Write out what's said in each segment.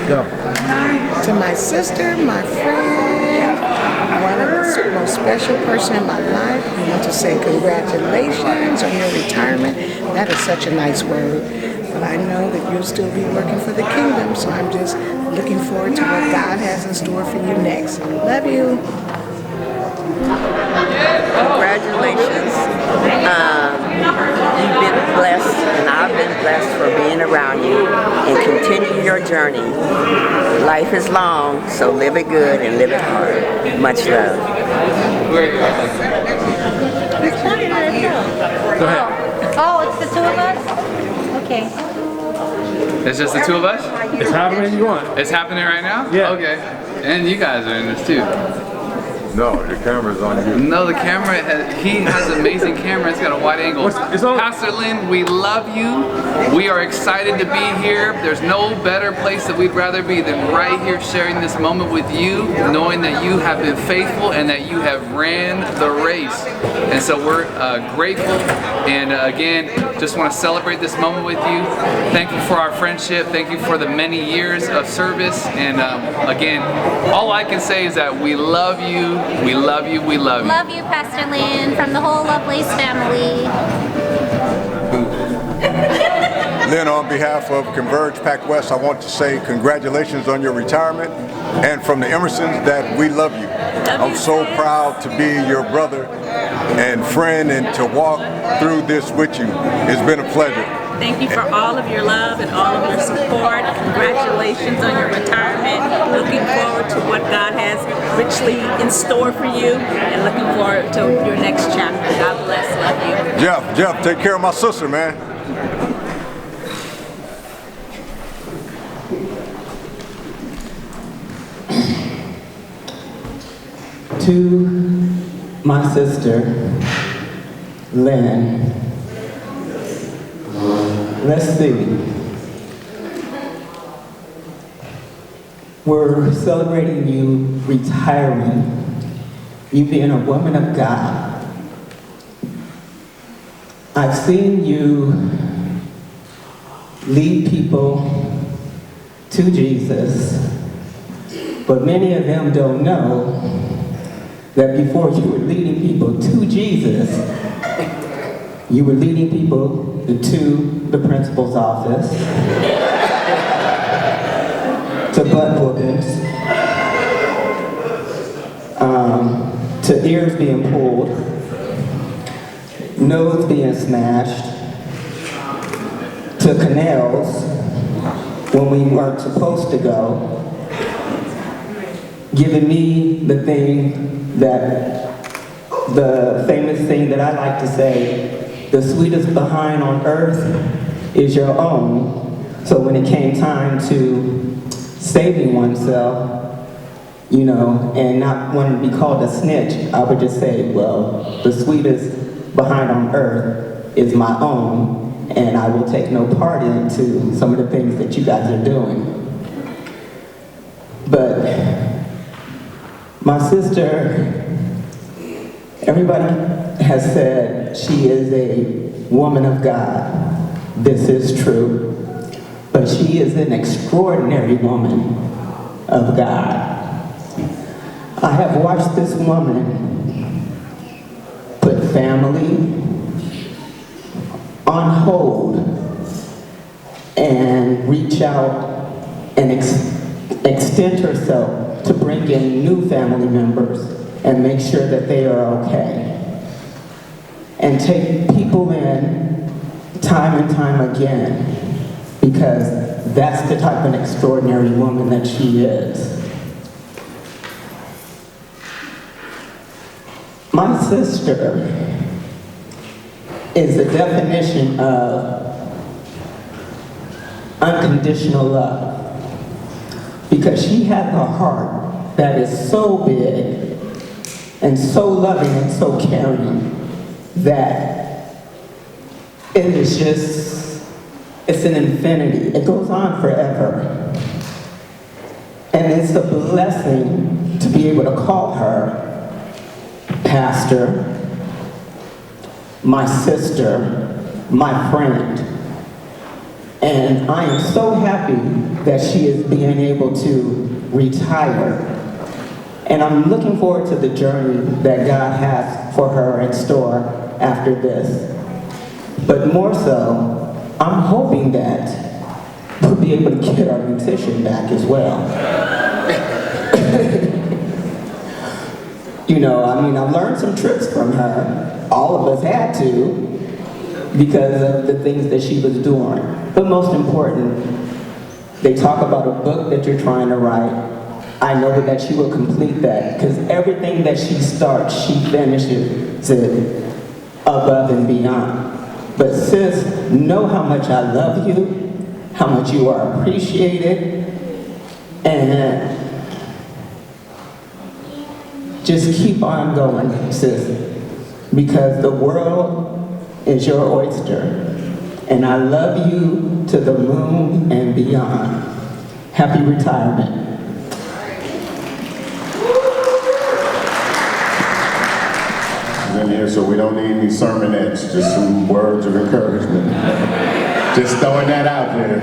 Go. To my sister, my friend, one of the most special person in my life, I want to say congratulations on your retirement. That is such a nice word. But I know that you'll still be working for the kingdom, so I'm just looking forward to what God has in store for you next. Love you. Congratulations. You've been blessed, and I've been blessed for being around you, and continue your journey. Life is long, so live it good and live it hard. Much love. Go ahead. Oh, it's the two of us? Okay. It's just the two of us? It's happening you want. It's happening right now? Yeah. Okay. And you guys are in this too. No, the camera's on you. No, the camera, he has an amazing camera. It's got a wide angle. Pastor Lynne, we love you. We are excited to be here. There's no better place that we'd rather be than right here sharing this moment with you, knowing that you have been faithful and that you have ran the race. And so we're grateful, and again, just want to celebrate this moment with you. Thankful for our friendship. Thank you for the many years of service. And again, all I can say is that we love you. We love you, we love you. Love you, Pastor Lynne, from the whole Lovelace family. Lynn, on behalf of Converge Pac West, I want to say congratulations on your retirement. And from the Emersons, that we love you. I'm so proud to be your brother and friend and to walk through this with you. It's been a pleasure. Thank you for all of your love and all of your support. Congratulations on your retirement. Looking forward to what God has richly in store for you, and looking forward to your next chapter. God bless. Love you. Jeff, take care of my sister, man. To my sister, Lynne. Let's see. We're celebrating you retiring, you being a woman of God. I've seen you lead people to Jesus, but many of them don't know that before you were leading people to Jesus, you were leading people to the principal's office, to butt whoopings, to ears being pulled, nose being smashed, to canals when we weren't supposed to go, giving me the famous thing that I like to say, the sweetest behind on earth is your own. So when it came time to saving oneself, you know, and not wanting to be called a snitch, I would just say, well, the sweetest behind on earth is my own, and I will take no part into some of the things that you guys are doing. But my sister, everybody has said she is a woman of God. This is true. But she is an extraordinary woman of God. I have watched this woman put family on hold and reach out and extend herself to bring in new family members and make sure that they are okay. And take people in time and time again, because that's the type of extraordinary woman that she is. My sister is the definition of unconditional love, because she has a heart that is so big and so loving and so caring that it is just, it's an infinity. It goes on forever. And it's a blessing to be able to call her pastor, my sister, my friend. And I am so happy that she is being able to retire. And I'm looking forward to the journey that God has for her in store after this. But more so, I'm hoping that we'll be able to get our musician back as well. You know, I mean, I've learned some tricks from her. All of us had to, because of the things that she was doing. But most important, they talk about a book that you're trying to write. I know that she will complete that, because everything that she starts, she finishes it above and beyond. But sis, know how much I love you, how much you are appreciated, and just keep on going, sis, because the world is your oyster, and I love you to the moon and beyond. Happy retirement. In here, so we don't need any sermonettes, just some words of encouragement. Just throwing that out there.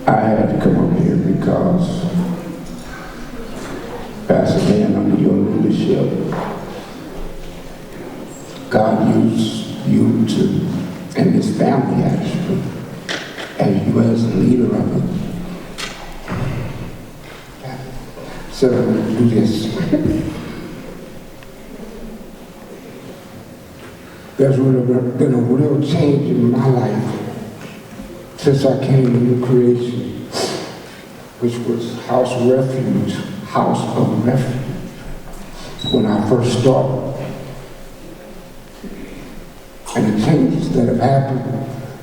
I had to come up here because Pastor Lynne, under your leadership, God used you to, and this family actually, and you as the leader of it. So do this. There's been a real change in my life since I came to New Creation, which was House of Refuge, when I first started. And the changes that have happened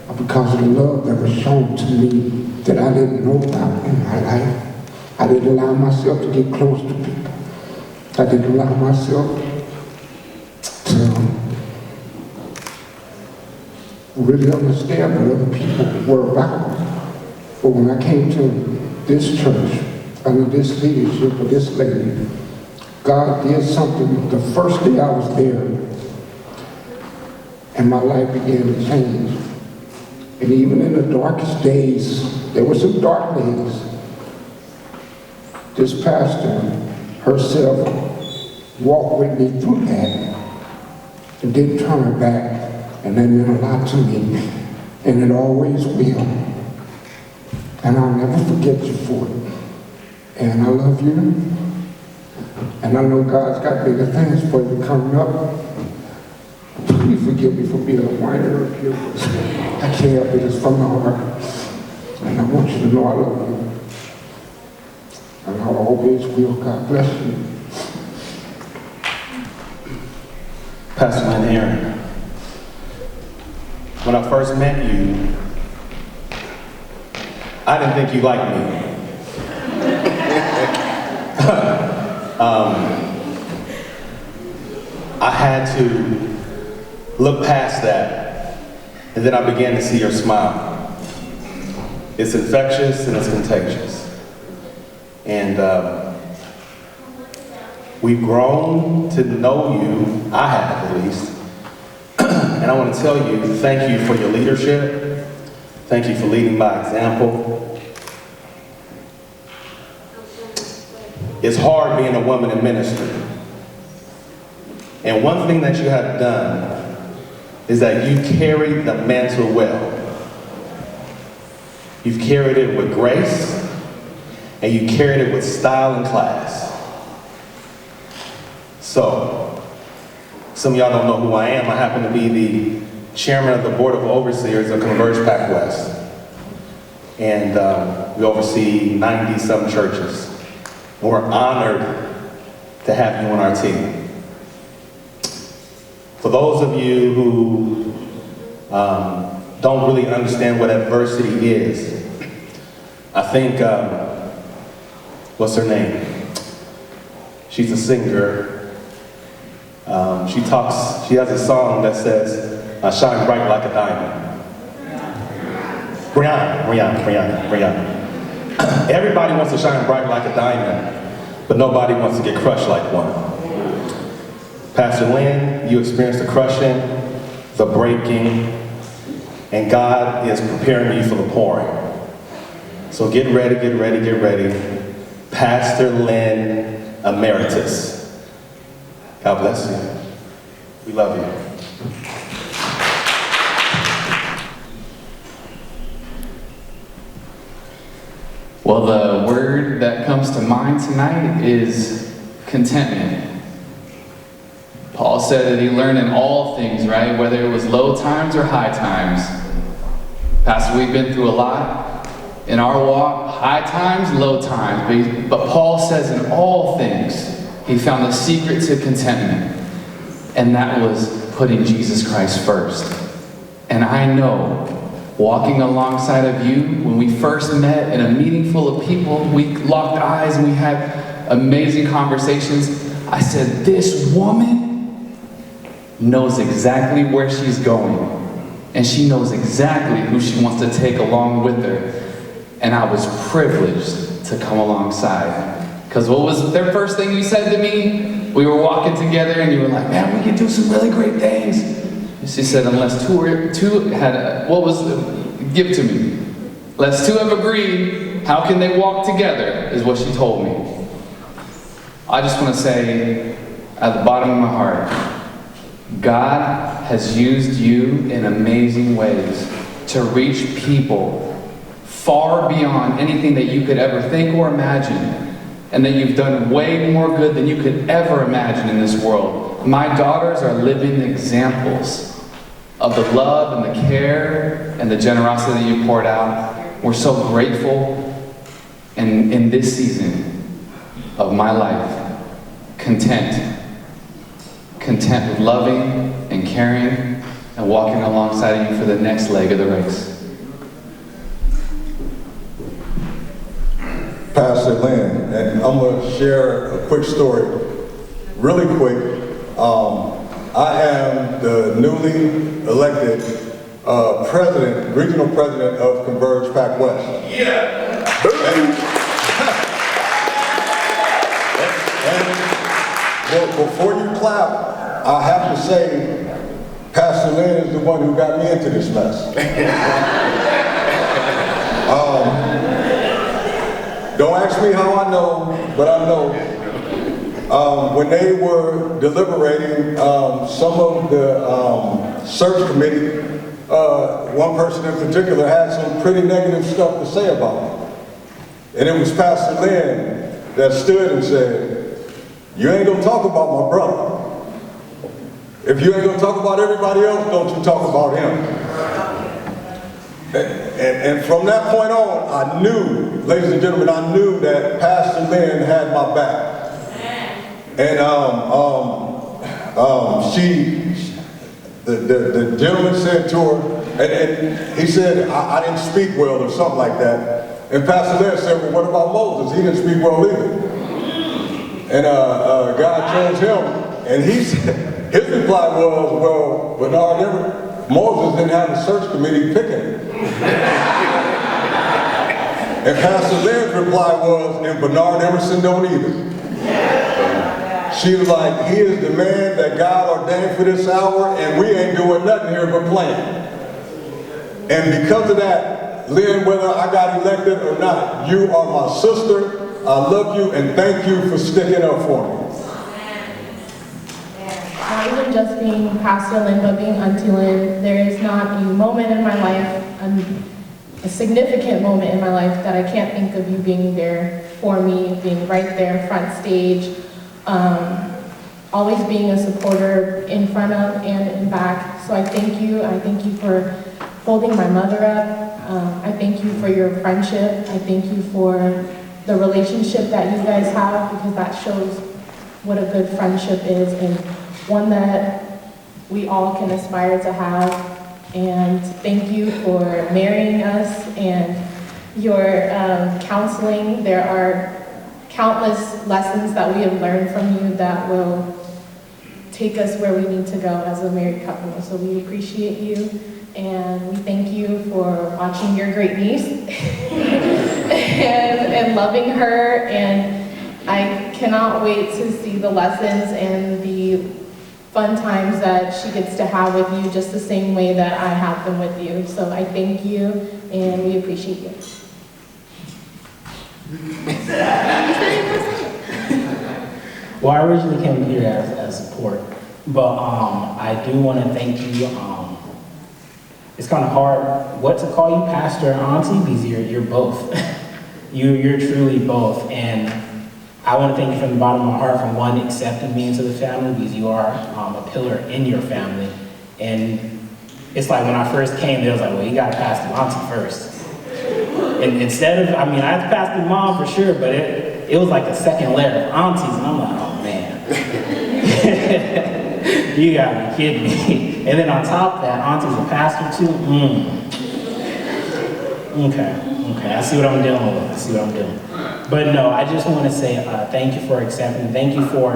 are because of the love that was shown to me that I didn't know about in my life. I didn't allow myself to get close to people. I didn't allow myself to really understand what other people were about. But when I came to this church, under this leadership of this lady, God did something the first day I was there, and my life began to change. And even in the darkest days, there were some dark days, this pastor herself walked with me through that and didn't turn her back, and that meant a lot to me, and it always will. And I'll never forget you for it. And I love you, and I know God's got bigger things for you coming up. Please forgive me for being a whiner up here. I can't help it, it's from the heart. And I want you to know I love you. And I always will. God bless you. Pastor Lynne Aaron, when I first met you, I didn't think you liked me. I had to look past that, and then I began to see your smile. It's infectious and it's contagious. And we've grown to know you, I have at least, and I want to tell you, thank you for your leadership. Thank you for leading by example. It's hard being a woman in ministry. And one thing that you have done is that you carried the mantle well. You've carried it with grace, and you carried it with style and class. So, some of y'all don't know who I am. I happen to be the chairman of the Board of Overseers of Converge Pac West. And we oversee 90-some churches. We're honored to have you on our team. For those of you who don't really understand what adversity is, I think, what's her name? She's a singer. She has a song that says, shine bright like a diamond. Brianna. Everybody wants to shine bright like a diamond, but nobody wants to get crushed like one. Pastor Lynne, you experienced the crushing the breaking, and God is preparing you for the pouring. So get ready, get ready, get ready. Pastor Lynne Emeritus. God bless you. We love you. Well, the word that comes to mind tonight is contentment. Paul said that he learned in all things, right? Whether it was low times or high times. Pastor, we've been through a lot in our walk, high times, low times. But Paul says in all things, he found the secret to contentment. And that was putting Jesus Christ first. And I know, walking alongside of you, when we first met in a meeting full of people, we locked eyes and we had amazing conversations. I said, this woman knows exactly where she's going. And she knows exactly who she wants to take along with her. And I was privileged to come alongside. Because what was the first thing you said to me? We were walking together and you were like, man, we can do some really great things. And she said, unless two had, give it to me. Unless two have agreed, how can they walk together, is what she told me. I just want to say, at the bottom of my heart, God has used you in amazing ways to reach people far beyond anything that you could ever think or imagine. And that you've done way more good than you could ever imagine in this world. My daughters are living examples of the love and the care and the generosity that you poured out. We're so grateful. And in this season of my life, content with loving and caring and walking alongside of you for the next leg of the race. Pastor Lynne, and I'm going to share a quick story, really quick. I am the newly elected regional president of Converge Pac West. Yeah. And before you clap, I have to say, Pastor Lynne is the one who got me into this mess. Don't ask me how I know, but I know. When they were deliberating, some of the search committee, one person in particular had some pretty negative stuff to say about me. And it was Pastor Lynne that stood and said, you ain't gonna talk about my brother. If you ain't gonna talk about everybody else, don't you talk about him. And from that point on, I knew, ladies and gentlemen, I knew that Pastor Lynne had my back. And the gentleman said to her, and he said, I didn't speak well or something like that. And Pastor Lynne said, well, what about Moses? He didn't speak well either. And God chose him, and he said, his reply was, well, Moses didn't have a search committee picking. And Pastor Lynne's reply was, and Bernard Emerson don't either. She was like, he is the man that God ordained for this hour, and we ain't doing nothing here but playing. And because of that, Lynne, whether I got elected or not, you are my sister. I love you, and thank you for sticking up for me. Not even just being Pastor Lynne, but being Auntie Lynne, there is not a moment in my life, a significant moment in my life that I can't think of you being there for me, being right there, front stage, always being a supporter in front of and in back. So I thank you. I thank you for holding my mother up. I thank you for your friendship. I thank you for the relationship that you guys have, because that shows what a good friendship is, and one that we all can aspire to have. And thank you for marrying us and your counseling. There are countless lessons that we have learned from you that will take us where we need to go as a married couple. So we appreciate you, and we thank you for watching your great niece and loving her. And I cannot wait to see the lessons and the fun times that she gets to have with you just the same way that I have them with you. So I thank you and we appreciate you. Well, I originally came here as support, but I do want to thank you. It's kind of hard what to call you, pastor and auntie, because you're both. You're truly both, and I want to thank you from the bottom of my heart for one, accepting me into the family, because you are a pillar in your family. And it's like when I first came, they was like, well, you got to pass the auntie first. And instead of, I mean, I had to pass the mom for sure, but it was like a second layer of aunties, and I'm like, oh man. You gotta be kidding me. And then on top of that, auntie's a pastor too? Okay, I see what I'm dealing with, But no, I just want to say thank you for accepting, thank you for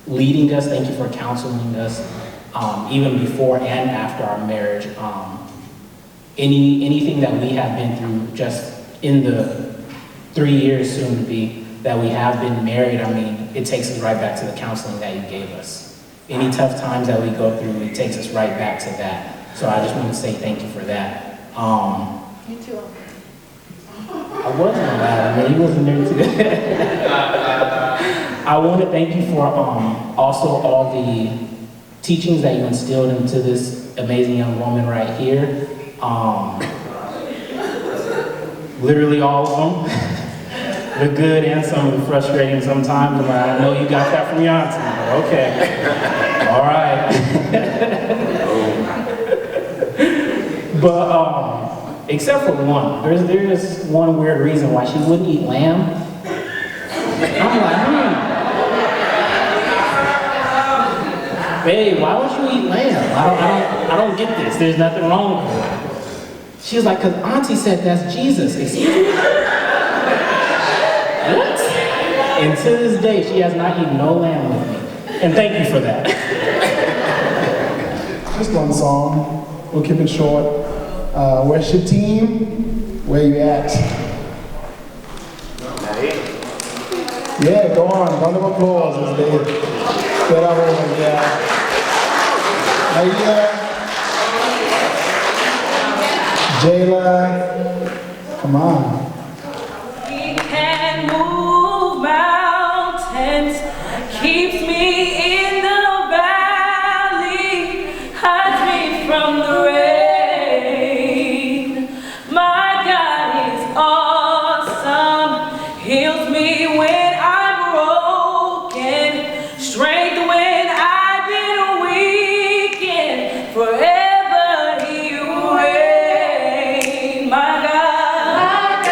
leading us, thank you for counseling us, even before and after our marriage. Anything that we have been through just in the 3 years soon to be that we have been married, I mean, it takes us right back to the counseling that you gave us. Any tough times that we go through, it takes us right back to that. So I just want to say thank you for that. You too. I wasn't allowed, I mean, he wasn't there too. I want to thank you for also all the teachings that you instilled into this amazing young woman right here. Literally all of them. The good and some of the frustrating sometimes. I know you got that from your auntie. Okay. All right. But except for one, there's one weird reason why she wouldn't eat lamb. I'm like, babe, why would you eat lamb? I don't get this. There's nothing wrong with it. She was like, because auntie said that's Jesus. Excuse me? What? And to this day, she has not eaten no lamb with me. And thank you for that. Just one song. We'll keep it short. Where's your team? Where you at? Yeah, go on. Round of applause as they get out over. Yeah. Jayla. Come on. Keeps me in the valley, hides me from the rain. My God is awesome, heals me when I'm broken, strength when I've been weakened, forever He will reign. My God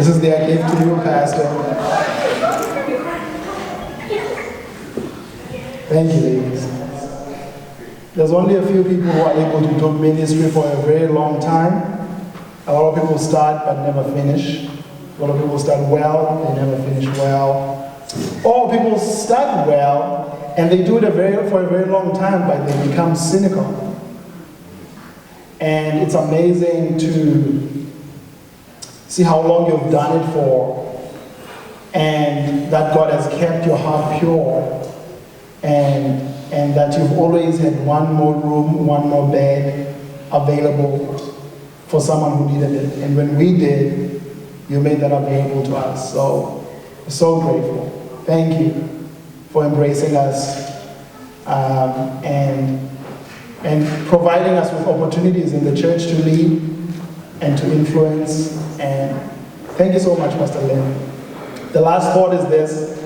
is their gift to you, Pastor. Thank you, ladies. There's only a few people who are able to do ministry for a very long time. A lot of people start but never finish. A lot of people start well, they never finish well. Or people start well and they do it for a very long time, but they become cynical. And it's amazing to see how long you've done it for, and that God has kept your heart pure, and that you've always had one more room, one more bed available for someone who needed it. And when we did, you made that available to us. So, we're so grateful. Thank you for embracing us and providing us with opportunities in the church to lead and to influence. And thank you so much, Pastor Lynne. The last thought is this.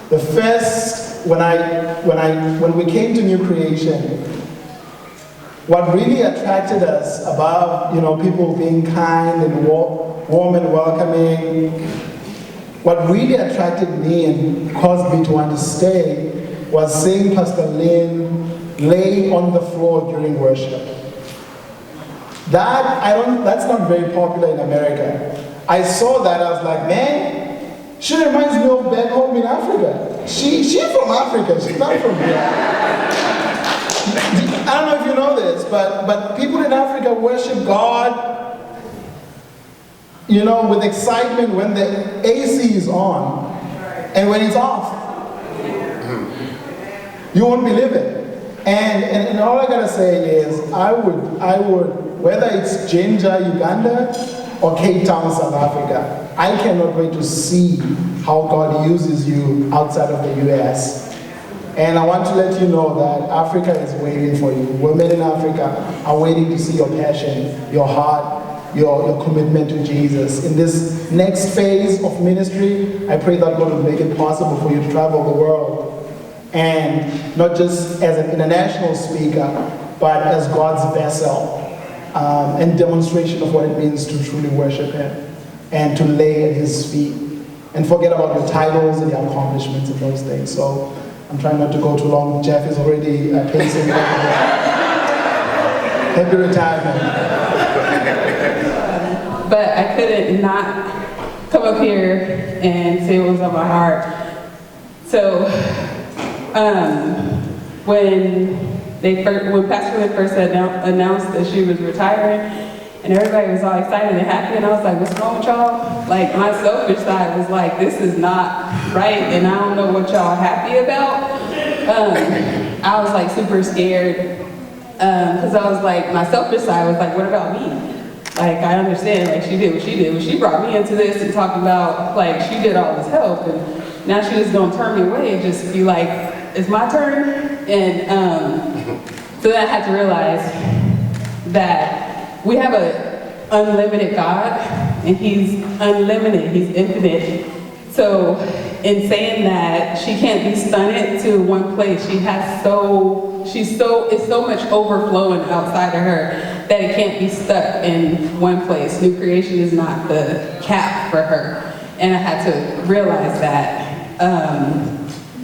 The first, when we came to New Creation, what really attracted us above, people being kind and warm and welcoming, what really attracted me and caused me to want to stay was seeing Pastor Lynne lay on the floor during worship. That's not very popular in America. I saw that, I was like, man, she reminds me of back home in Africa. She's from Africa, she's not from here. I don't know if you know this, but people in Africa worship God, with excitement when the AC is on and when it's off. You won't believe it. And all I gotta say is, I would, whether it's Jinja, Uganda, or Cape Town, South Africa, I cannot wait to see how God uses you outside of the US. And I want to let you know that Africa is waiting for you. Women in Africa are waiting to see your passion, your heart, your commitment to Jesus. In this next phase of ministry, I pray that God will make it possible for you to travel the world. And not just as an international speaker, but as God's vessel, and demonstration of what it means to truly worship Him and to lay at His feet. And forget about your titles and your accomplishments and those things. So I'm trying not to go too long. Jeff is already pacing over here. Happy retirement. But I couldn't not come up here and say what was on my heart. So, when Pastor Lynne first announced that she was retiring, and everybody was all excited and happy, and I was like, what's wrong with y'all? Like, my selfish side was like, this is not right, and I don't know what y'all are happy about. I was like super scared, because I was like, my selfish side was like, what about me? Like, I understand, like, she did what she did. When she brought me into this and talked about, like, she did all this help, and now she was gonna turn me away and just be like, it's my turn. And so then I had to realize that we have an unlimited God, and He's unlimited, He's infinite. So in saying that, she can't be stunted to one place. It's so much overflowing outside of her that it can't be stuck in one place. New creation is not the cap for her. And I had to realize that.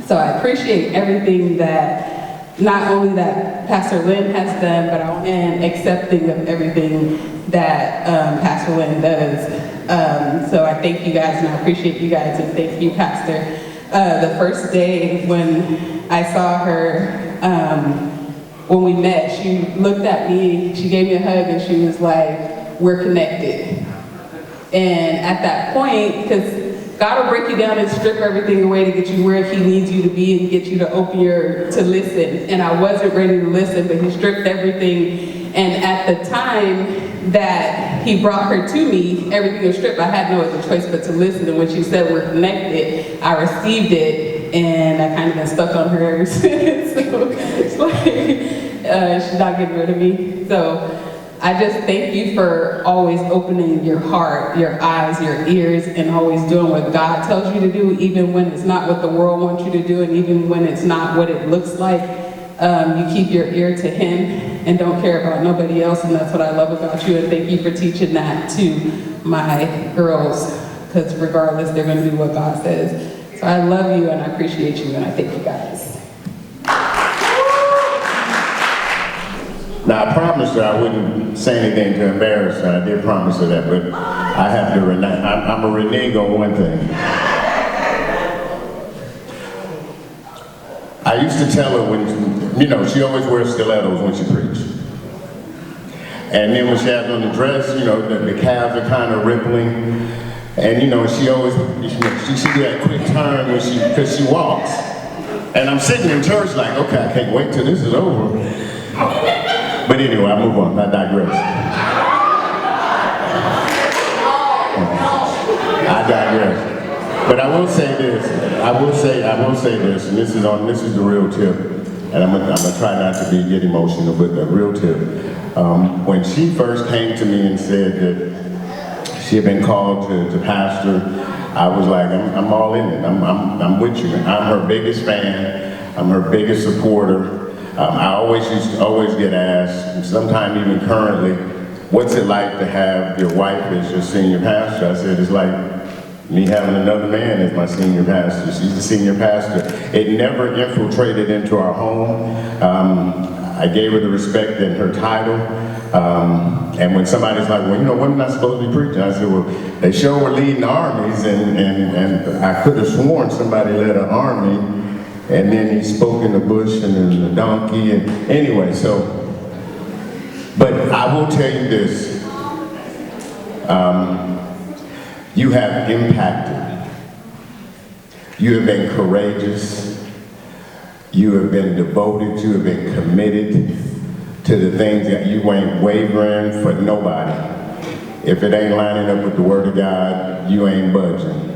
So I appreciate everything that, not only that Pastor Lynne has done, but and accepting of everything that Pastor Lynne does. So I thank you guys, and I appreciate you guys, and thank you, Pastor. The first day when I saw her, when we met, she looked at me, she gave me a hug, and she was like, we're connected. And at that point, because God will break you down and strip everything away to get you where He needs you to be and get you to open to listen. And I wasn't ready to listen, but He stripped everything. And at the time that He brought her to me, everything was stripped. I had no other choice but to listen. And when she said we're connected, I received it, and I kind of been stuck on her ever since. So it's like, she's not getting rid of me. So I just thank you for always opening your heart, your eyes, your ears, and always doing what God tells you to do, even when it's not what the world wants you to do, and even when it's not what it looks like. You keep your ear to Him and don't care about nobody else, and that's what I love about you, and thank you for teaching that to my girls. because regardless, they're going to do what God says. So I love you and I appreciate you and I thank you guys. Now, I promised her I wouldn't say anything to embarrass her. I did promise her that, but I have to renege. I'm a renege on one thing. I used to tell her when, she always wears stilettos when she preaches. And then when she has on the dress, the calves are kind of rippling. And she always, she do that quick turn because she walks. And I'm sitting in church like, okay, I can't wait till this is over. But anyway, I move on, I digress. I digress. But I will say this, and this is the real tip, and I'm gonna try not to get emotional, but the real tip. When she first came to me and said that she had been called to pastor, I was like, I'm all in it. I'm with you. I'm her biggest fan. I'm her biggest supporter. I always get asked, and sometimes even currently, what's it like to have your wife as your senior pastor? I said, it's like me having another man as my senior pastor. She's the senior pastor. It never infiltrated into our home. I gave her the respect in her title. And when somebody's like, well, women not supposed to be preaching, I said, well, they sure were leading armies, and I could have sworn somebody led an army, and then he spoke in the bush and in the donkey, and anyway, but I will tell you this, you have impacted. You have been courageous. You have been devoted. You have been committed to the things that you ain't wavering for nobody. If it ain't lining up with the Word of God, you ain't budging.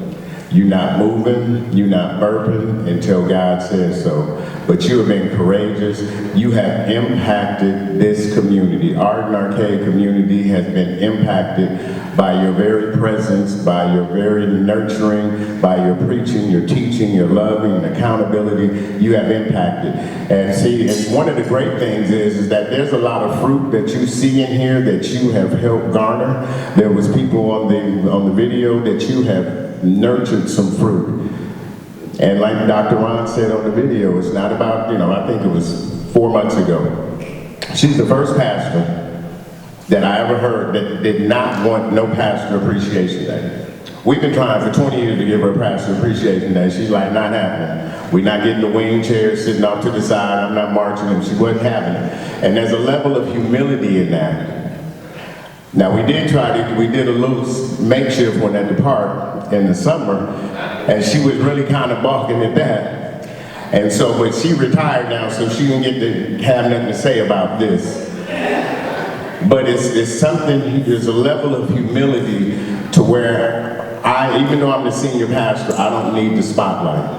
You're not moving, you're not burping until God says so. But you have been courageous. You have impacted this community. Arden Arcade community has been impacted by your very presence, by your very nurturing, by your preaching, your teaching, your loving, and accountability. You have impacted. And see, it's one of the great things is that there's a lot of fruit that you see in here that you have helped garner. There was people on the video that you have nurtured some fruit. And like Dr. Ron said on the video, it's not about, I think it was 4 months ago. She's the first pastor that I ever heard that did not want no pastor appreciation day. We've been trying for 20 years to give her a pastor appreciation day. She's like, not happening. We're not getting the wing chair sitting off to the side. I'm not marching them. She wasn't having it. And there's a level of humility in that. Now we did a little makeshift one at the park in the summer, and she was really kind of balking at that. And so, but she retired now, so she didn't get to have nothing to say about this. But it's something, there's a level of humility to where even though I'm the senior pastor, I don't need the spotlight.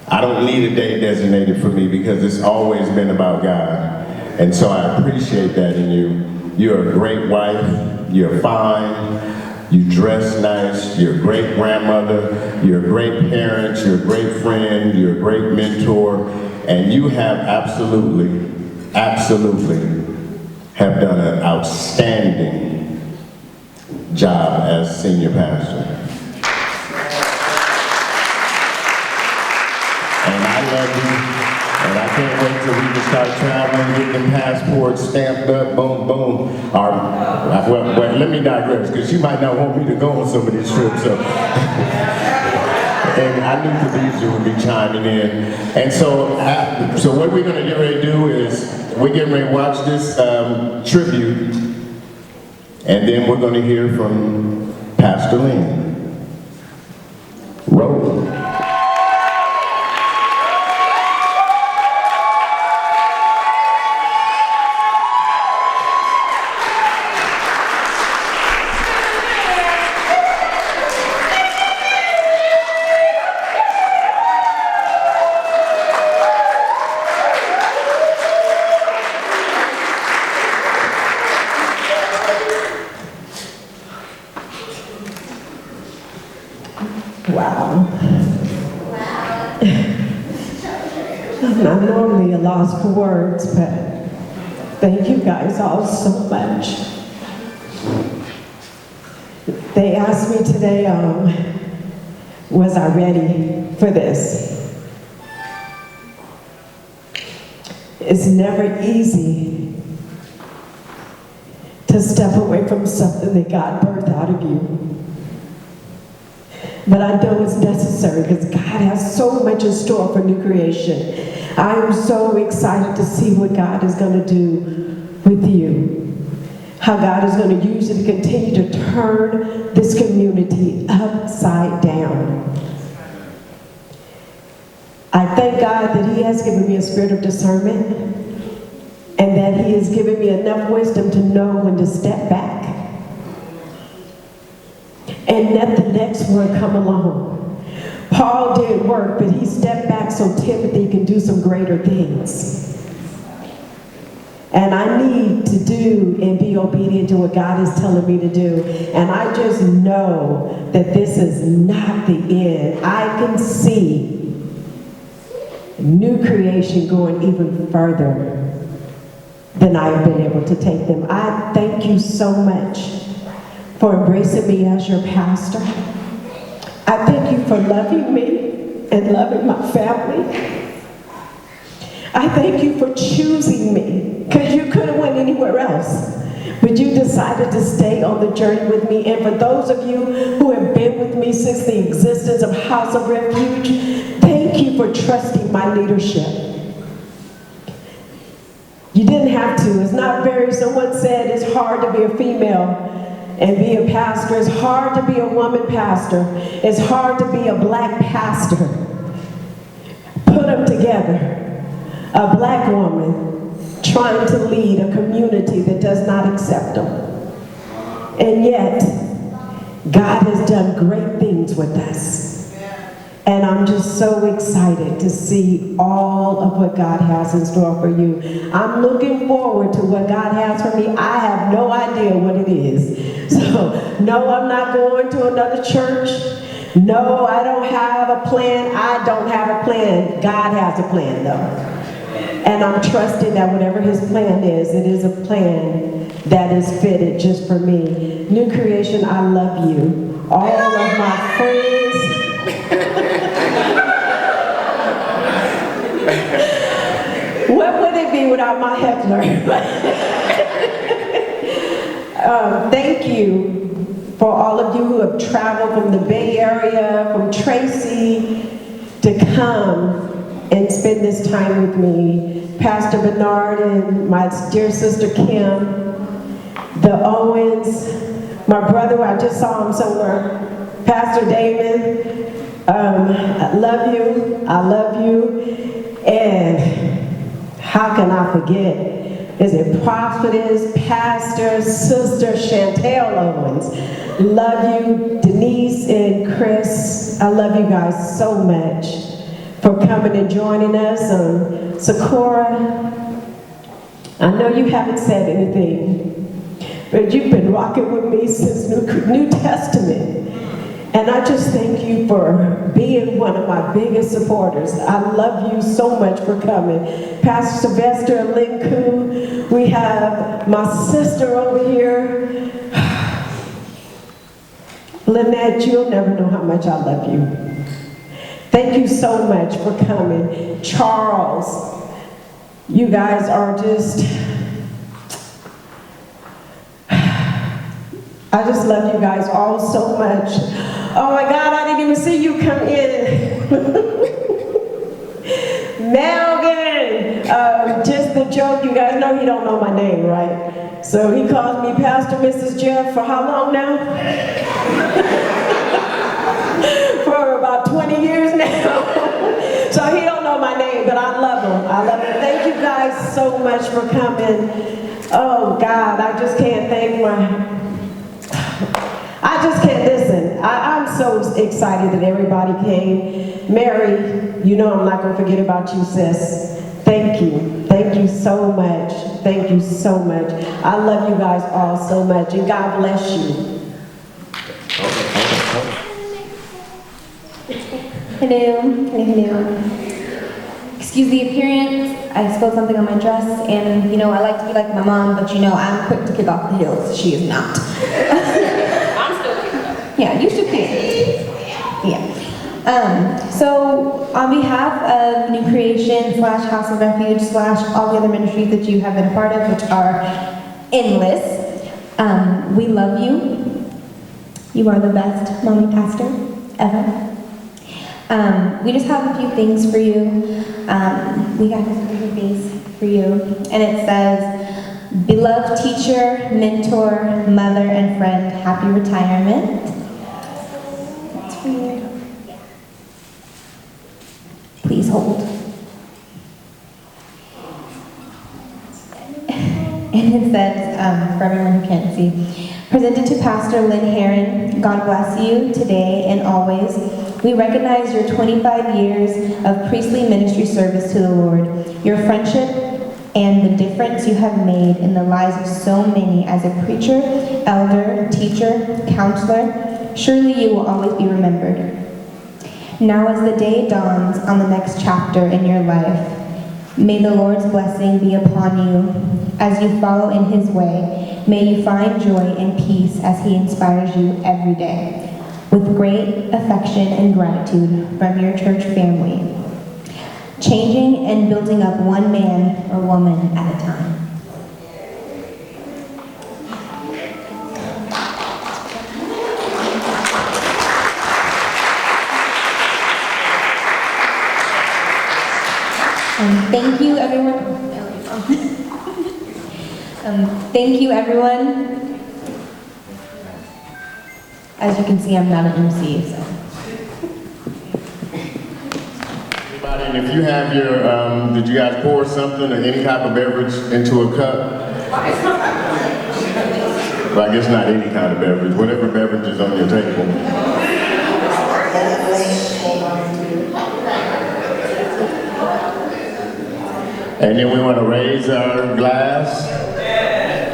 I don't need a day designated for me because it's always been about God. And so I appreciate that in you. You're a great wife, you're fine, you dress nice, you're a great grandmother, you're a great parent, you're a great friend, you're a great mentor, and you have absolutely have done an outstanding job as senior pastor. And I love you. And I can't wait till we can start traveling, get them passports stamped up, boom, boom. Well, let me digress, because you might not want me to go on some of these trips. So. And I knew Khadijah would be chiming in. And so what we're going to get ready to do is, we're getting ready to watch this tribute, and then we're going to hear from Pastor Lynne. Roll. I'm not normally a loss for words, but thank you guys all so much. The day I asked me today, was I ready for this? It's never easy to step away from something that God birthed out of you. But I know it's necessary because God has so much in store for new creation. I am so excited to see what God is going to do with you. How God is going to use it to continue to turn this community upside down. I thank God that He has given me a spirit of discernment and that He has given me enough wisdom to know when to step back and let the next one come along. Paul did work, but he stepped back so Timothy can do some greater things. And I need to do and be obedient to what God is telling me to do. And I just know that this is not the end. I can see new creation going even further than I've been able to take them. I thank you so much for embracing me as your pastor. I thank you for loving me and loving my family. I thank you for choosing me, because you could have went anywhere else, but you decided to stay on the journey with me. And for those of you who have been with me since the existence of House of Refuge, thank you for trusting my leadership. You didn't have to. It's not very, someone said it's hard to be a female and be a pastor. It's hard to be a woman pastor. It's hard to be a black pastor. Put them together. A black woman trying to lead a community that does not accept them. And yet, God has done great things with us. And I'm just so excited to see all of what God has in store for you. I'm looking forward to what God has for me. I have no idea what it is. So, no, I'm not going to another church. No, I don't have a plan. I don't have a plan. God has a plan, though. And I'm trusting that whatever His plan is, it is a plan that is fitted just for me. New creation, I love you. All of my friends. What would it be without my heckler? Thank you for all of you who have traveled from the Bay Area, from Tracy, to come and spend this time with me. Pastor Bernard and my dear sister Kim, the Owens, my brother, I just saw him somewhere, Pastor Damon. I love you, and how can I forget? Is it Prophetess, Pastor, Sister Chantel Owens? Love you, Denise and Chris. I love you guys so much for coming and joining us. Sakura, I know you haven't said anything, but you've been rocking with me since New Testament. And I just thank you for being one of my biggest supporters. I love you so much for coming. Pastor Sylvester and Lynne Koo, we have my sister over here. Lynette, you'll never know how much I love you. Thank you so much for coming. Charles, you guys are just, I just love you guys all so much. Oh my God, I didn't even see you come in. Melvin, just the joke, you guys know he don't know my name, right? So he calls me Pastor Mrs. Jeff for how long now? For about 20 years now. So he don't know my name, but I love him. I love him. Thank you guys so much for coming. Oh God, I just can't thank I just can't listen. I'm so excited that everybody came. Mary, you know I'm not going to forget about you, sis. Thank you. Thank you so much. Thank you so much. I love you guys all so much, and God bless you. Hello. Excuse the appearance. I spilled something on my dress, and you know I like to be like my mom, but you know I'm quick to kick off the heels. She is not. I'm still kicking up. Yeah, you should be. Yeah. So on behalf of New Creation / House of Refuge / all the other ministries that you have been a part of, which are endless, we love you. You are the best mommy pastor ever. We just have a few things for you. We got this little base for you, and it says, beloved teacher, mentor, mother, and friend, happy retirement. That's for you. Please hold. And it says, for everyone who can't see, presented to Pastor Lynne Herron, God bless you today and always. We recognize your 25 years of priestly ministry service to the Lord, your friendship, and the difference you have made in the lives of so many as a preacher, elder, teacher, counselor. Surely you will always be remembered. Now as the day dawns on the next chapter in your life, may the Lord's blessing be upon you as you follow in His way. May you find joy and peace as He inspires you every day. With great affection and gratitude from your church family, changing and building up one man or woman at a time. Thank you, everyone. Thank you, everyone. As you can see, I'm not an MC, so. Anybody, and if you have your, did you guys pour something or any type of beverage into a cup? Well, I guess not any kind of beverage, whatever beverage is on your table. And then we want to raise our glass,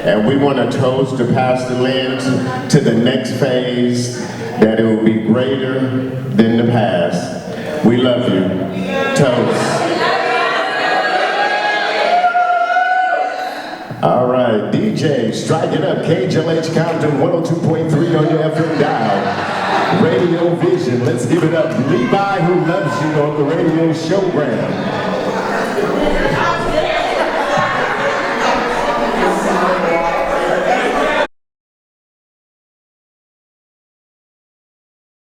and we want to toast to Pastor Lynne to the next phase, that it will be greater than the past. We love you. Toast. All right, DJ, strike it up. KJLH Compton 102.3 on your FM dial. Radio Vision, let's give it up. Levi, who loves you on the radio showgram.